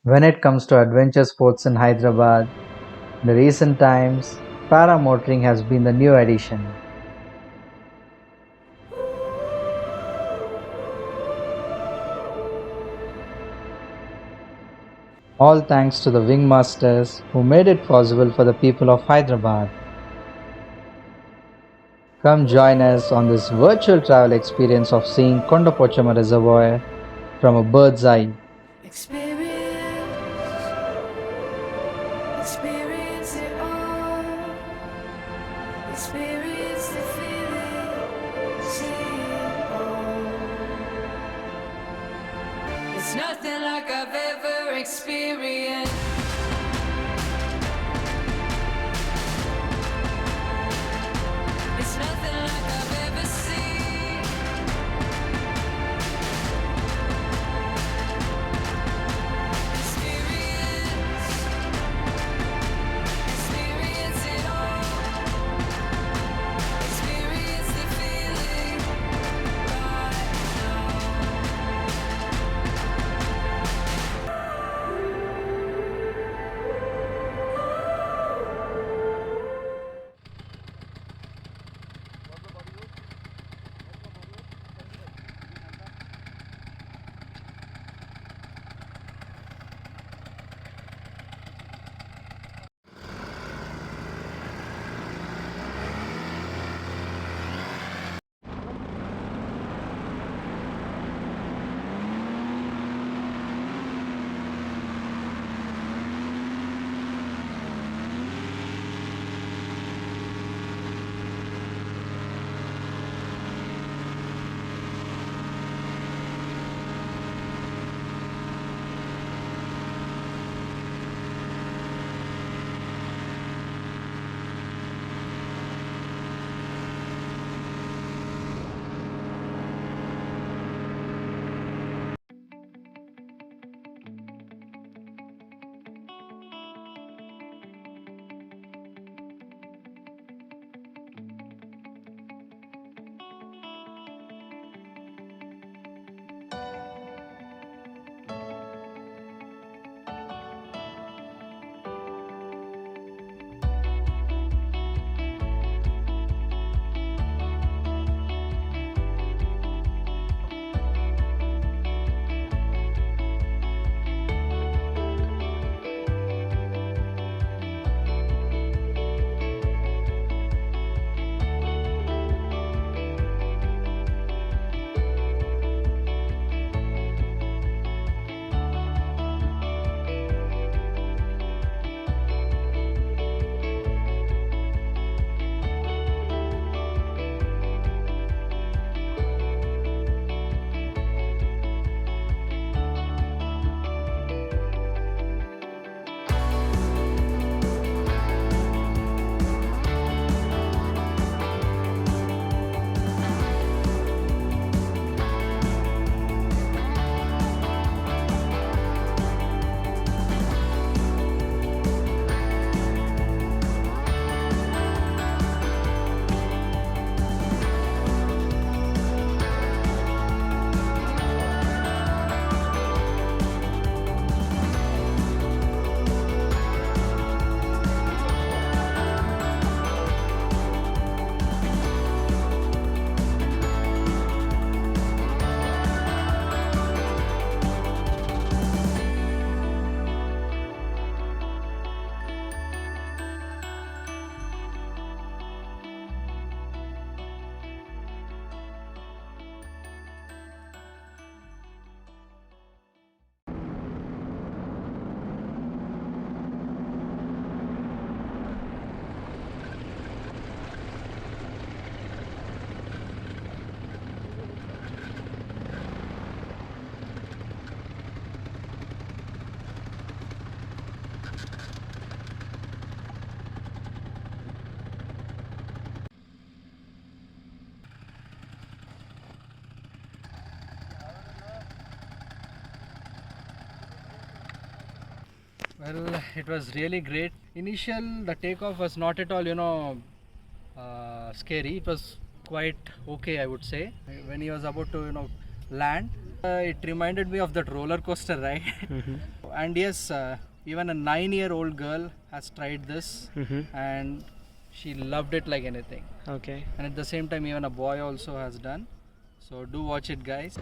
When it comes to adventure sports in Hyderabad, in the recent times, paramotoring has been the new addition. All thanks to the Wing Masters who made it possible for the people of Hyderabad. Come join us on this virtual travel experience of seeing Kondapochama Reservoir from a bird's eye. Experience, experience it all. Experience the feeling, see it all. It's nothing like I've ever experienced. It's nothing like I've ever seen. Experience it all. Experience the feeling right now. Well, it was really great. The takeoff was not at all, scary. It was quite okay, I would say. When he was about to, land, it reminded me of that roller coaster ride. and yes, even a 9-year-old girl has tried this, and she loved it like anything. Okay. And at the same time, even a boy also has done. So do watch it, guys.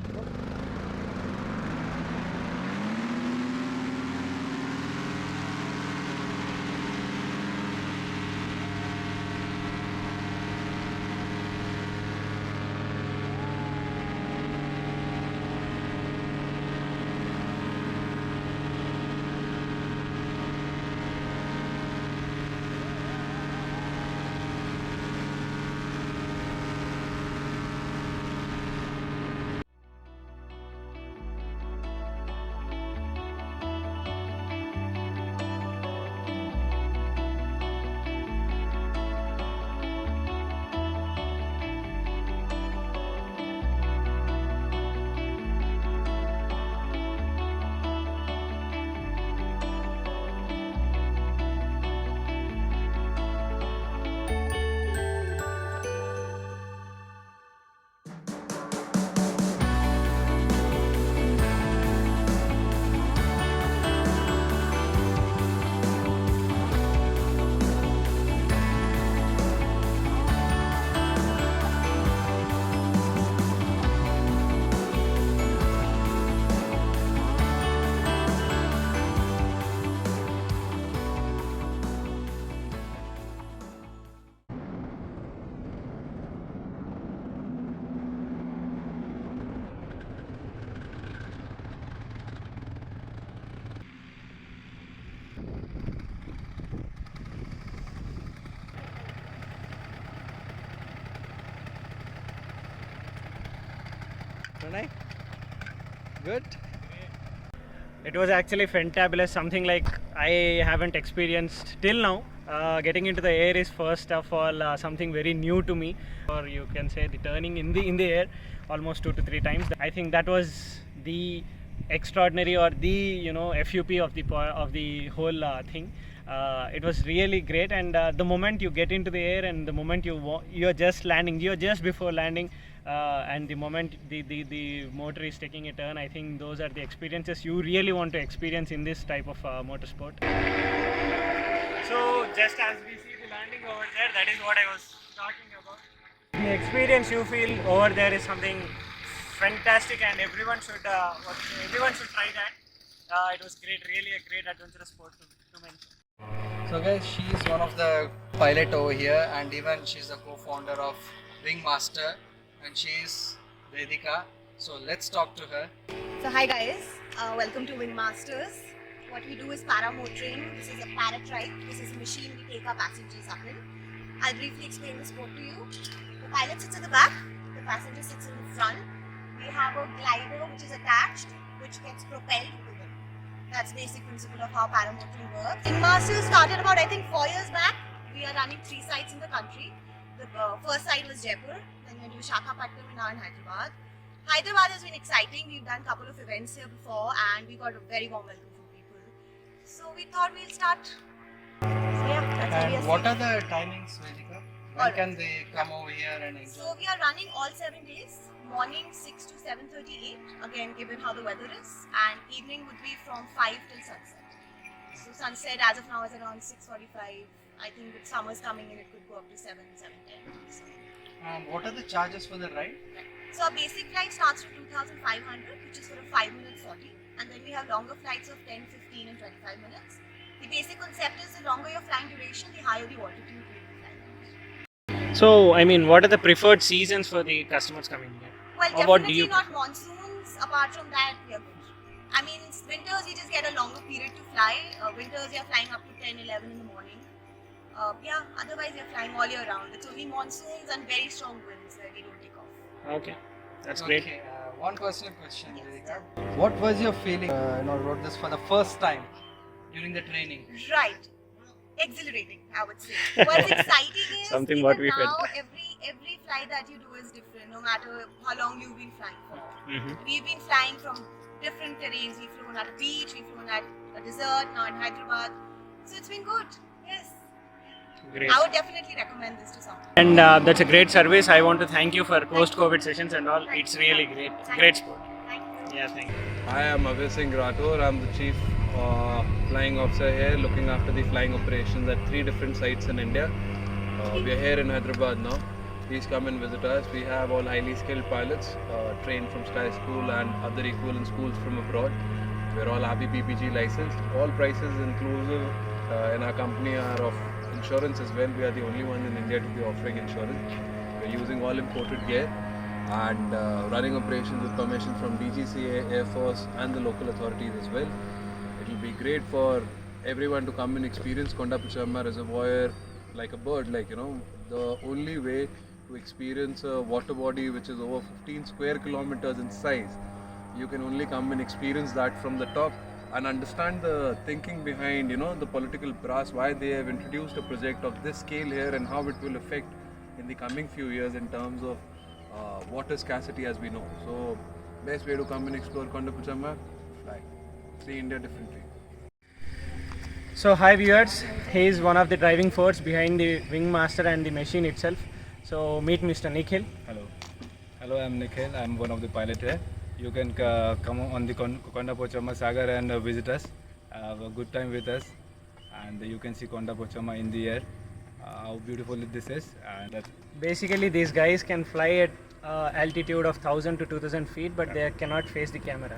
Pranay? Good. It was actually fantabulous, something like I haven't experienced till now. Getting into the air is first of all something very new to me, or you can say the turning in the air almost 2 to 3 times. I think that was the extraordinary or the FUP of the whole thing. It was really great, and the moment you get into the air and the moment you're just landing, you're just before landing, and the moment the motor is taking a turn, I think those are the experiences you really want to experience in this type of motorsport. So just as we see the landing over there, that is what I was talking about. The experience you feel over there is something fantastic, and everyone should try that. It was great, really a great adventurous sport to mention. So guys, she is one of the pilot over here, and even she's a co-founder of Wingmaster, and she is Vedika. So let's talk to her. So hi guys, welcome to Wingmasters. What we do is paramotoring. This is a paratrike. This is a machine we take our passengers up in. I'll briefly explain the sport to you. The pilot sits at the back, the passenger sits in the front. We have a glider which is attached, which gets propelled with it. That's the basic principle of how paramotoring works. Wingmasters started about, I think, 4 years back. We are running 3 sites in the country. The first site was Jaipur, then we went to Visakhapatnam and now in Hyderabad. Hyderabad has been exciting. We've done a couple of events here before and we got a very warm welcome from people. So we thought we'll start. So yeah, that's what we And are what saying. are the timings, Vedika? When Alright. can they come over here and enjoy? So we are running all 7 days. Morning 6 to 7:38. Again, given how the weather is, and evening would be from 5 till sunset. So sunset as of now is around 6:45. I think with summers coming in, it could go up to 7:10. So, And what are the charges for the ride? so our basic flight starts from 2,500, which is for a 5-minute sortie, and then we have longer flights of 10, 15, and 25 minutes. The basic concept is the longer your flying duration, the higher the altitude you'll be flying. So, I mean, what are the preferred seasons for the customers coming here? Well, Or what do definitely you not monsoons. Apart from that, we are good. I mean, winters we just get a longer period to fly. Winters we are flying up to 10, 11 in the morning. Yeah, otherwise we are flying all year round. It's only monsoons and very strong winds where we don't take off. Okay, that's great. Okay, one personal question, Yes. Vedika. What was your feeling? Wrote this for the first time during the training. Right. Exhilarating, I would say. What's exciting is Something even what we now felt. every flight that you do is different, no matter how long you've been flying for. Mhm. We've been flying from different terrains. We've flown at a beach, we've flown at a desert, now in Hyderabad. So it's been good. Yes. Great. I would definitely recommend this to someone. And that's a great service. I want to thank you for post-COVID sessions and all. It's really great. Great sport. Thank you. Yeah, thank you. Hi, I'm Abhay Singh Rathore. I'm the Chief flying officer here, looking after the flying operations at 3 different sites in India. We are here in Hyderabad now. Please come and visit us. We have all highly skilled pilots trained from Sky School and other equivalent schools from abroad. We're all happy PPG licensed. All prices inclusive in our company are of insurance as well. We are the only one in India to be offering insurance. We're using all imported gear and running operations with permission from DGCA, Air Force and the local authorities as well. It will be great for everyone to come and experience Konda Pachamma Reservoir like a bird, the only way to experience a water body which is over 15 square kilometers in size. You can only come and experience that from the top and understand the thinking behind, the political brass, why they have introduced a project of this scale here and how it will affect in the coming few years in terms of water scarcity as we know. So, best way to come and explore Konda Pachamma, fly. See India differently. So hi viewers, he is one of the driving force behind the Wing Master and the machine itself. So meet Mr. Nikhil. Hello, I'm Nikhil. I'm one of the pilot here. You can come on the Konda Pachamma Sagar and visit us. Have a good time with us, and you can see Konda Pachamma in the air. How beautiful this is, and that's Basically, these guys can fly at altitude of 1000 to 2000 feet, but they cannot face the camera.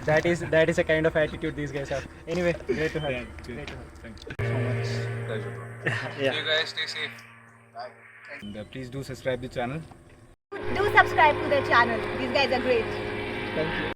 that is a kind of attitude these guys have. Anyway, great to have you. Great to have you. thank you. Pleasure, bro. Yeah. See you guys, stay safe. And, please do subscribe the channel. Do subscribe to their channel. These guys are great. Thank you.